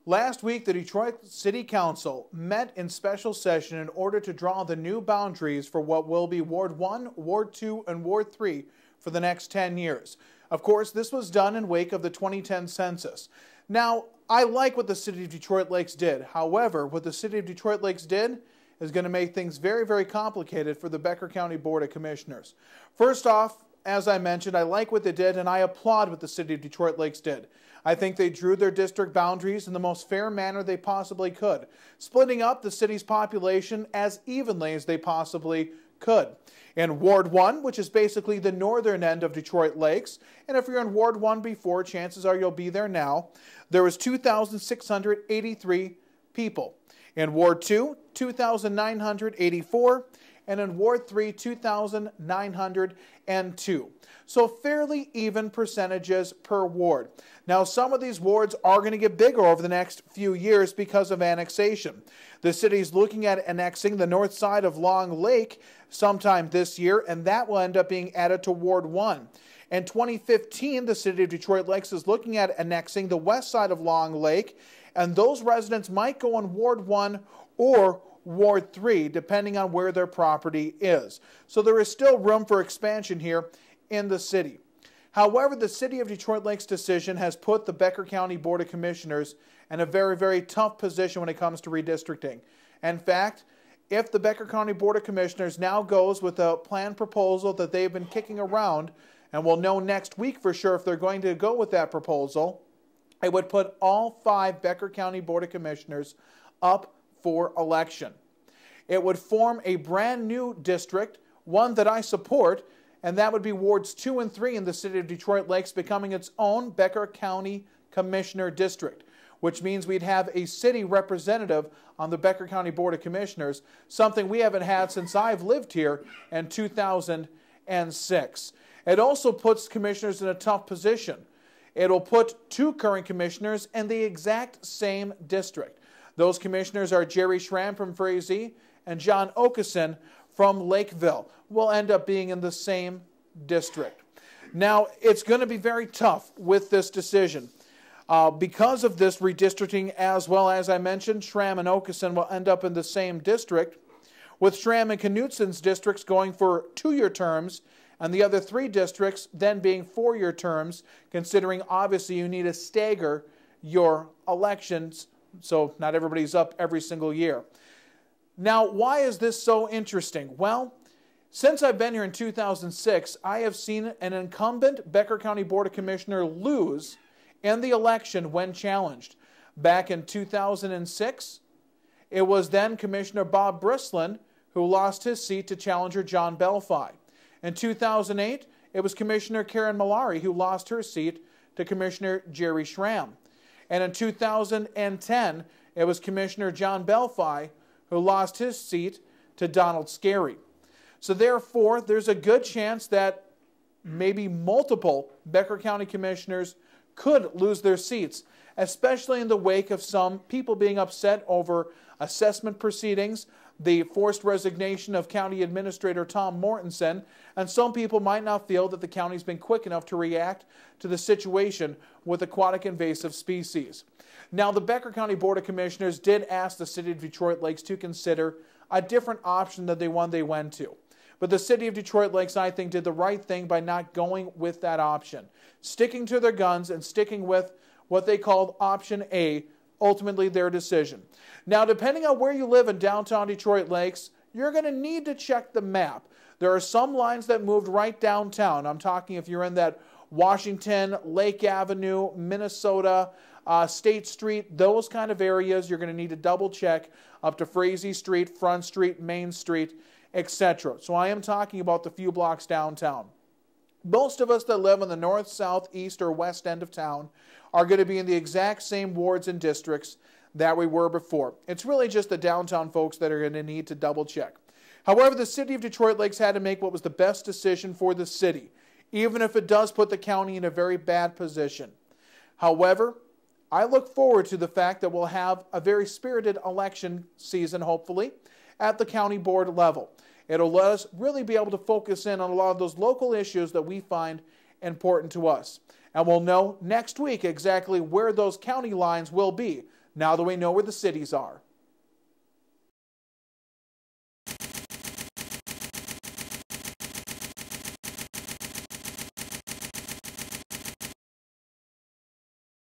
Last week, the Detroit City Council met in special session in order to draw the new boundaries for what will be Ward 1, Ward 2, and Ward 3 for the next 10 years. Of course, this was done in wake of the 2010 census. Now, I like what the City of Detroit Lakes did. However, what the City of Detroit Lakes did is going to make things very, very complicated for the Becker County Board of Commissioners. First off, as I mentioned, I like what they did, and I applaud what the City of Detroit Lakes did. I think they drew their district boundaries in the most fair manner they possibly could, splitting up the city's population as evenly as they possibly could. In Ward 1, which is basically the northern end of Detroit Lakes, and if you're in Ward 1 before, chances are you'll be there now, there was 2,683 people. In Ward 2, 2,984, and in Ward 3, 2,902. So fairly even percentages per ward. Now, some of these wards are going to get bigger over the next few years because of annexation. The city's looking at annexing the north side of Long Lake sometime this year, and that will end up being added to Ward 1. In 2015, the City of Detroit Lakes is looking at annexing the west side of Long Lake, and those residents might go in Ward 1 or Ward 3, depending on where their property is. So there is still room for expansion here in the city. However, the City of Detroit Lakes decision has put the Becker County Board of Commissioners in a very, very tough position when it comes to redistricting. In fact, if the Becker County Board of Commissioners now goes with a planned proposal that they've been kicking around, and we'll know next week for sure if they're going to go with that proposal, it would put all 5 Becker County Board of Commissioners up for election. It would form a brand new district, one that I support, and that would be Wards 2 and 3 in the City of Detroit Lakes becoming its own Becker County Commissioner District, which means we'd have a city representative on the Becker County Board of Commissioners, something we haven't had since I've lived here in 2006. It also puts commissioners in a tough position. It'll put 2 current commissioners in the exact same district. Those commissioners are Jerry Schramm from Frazee and John Okeson from Lakeville. Will end up being in the same district. Now, it's going to be very tough with this decision. Because of this redistricting, as well as I mentioned, Schramm and Okeson will end up in the same district, with Schramm and Knutson's districts going for 2-year terms, and the other 3 districts then being 4-year terms, considering obviously you need to stagger your elections so not everybody's up every single year. Now, why is this so interesting? Well, since I've been here in 2006, I have seen an incumbent Becker County Board of Commissioner lose in the election when challenged. Back in 2006, it was then Commissioner Bob Brislin who lost his seat to challenger John Belfi. In 2008, it was Commissioner Karen Malari who lost her seat to Commissioner Jerry Schramm. And in 2010, it was Commissioner John Belfi who lost his seat to Donald Scarry. So therefore, there's a good chance that maybe multiple Becker County commissioners could lose their seats, especially in the wake of some people being upset over assessment proceedings, the forced resignation of County Administrator Tom Mortensen, and some people might not feel that the county's been quick enough to react to the situation with aquatic invasive species. Now, the Becker County Board of Commissioners did ask the City of Detroit Lakes to consider a different option than the one they went to. But the City of Detroit Lakes, I think, did the right thing by not going with that option, sticking to their guns and sticking with what they called Option A, ultimately their decision. Now, depending on where you live in downtown Detroit Lakes, you're going to need to check the map. There are some lines that moved right downtown. I'm talking if you're in that Washington, Lake Avenue, Minnesota, State Street, those kind of areas, you're going to need to double check up to Frazee Street, Front Street, Main Street, etc. So I am talking about the few blocks downtown. Most of us that live in the north, south, east, or west end of town are going to be in the exact same wards and districts that we were before. It's really just the downtown folks that are going to need to double check. However, the City of Detroit Lakes had to make what was the best decision for the city, even if it does put the county in a very bad position. However, I look forward to the fact that we'll have a very spirited election season, hopefully, at the county board level. It'll let us really be able to focus in on a lot of those local issues that we find important to us. And we'll know next week exactly where those county lines will be. Now that we know where the cities are,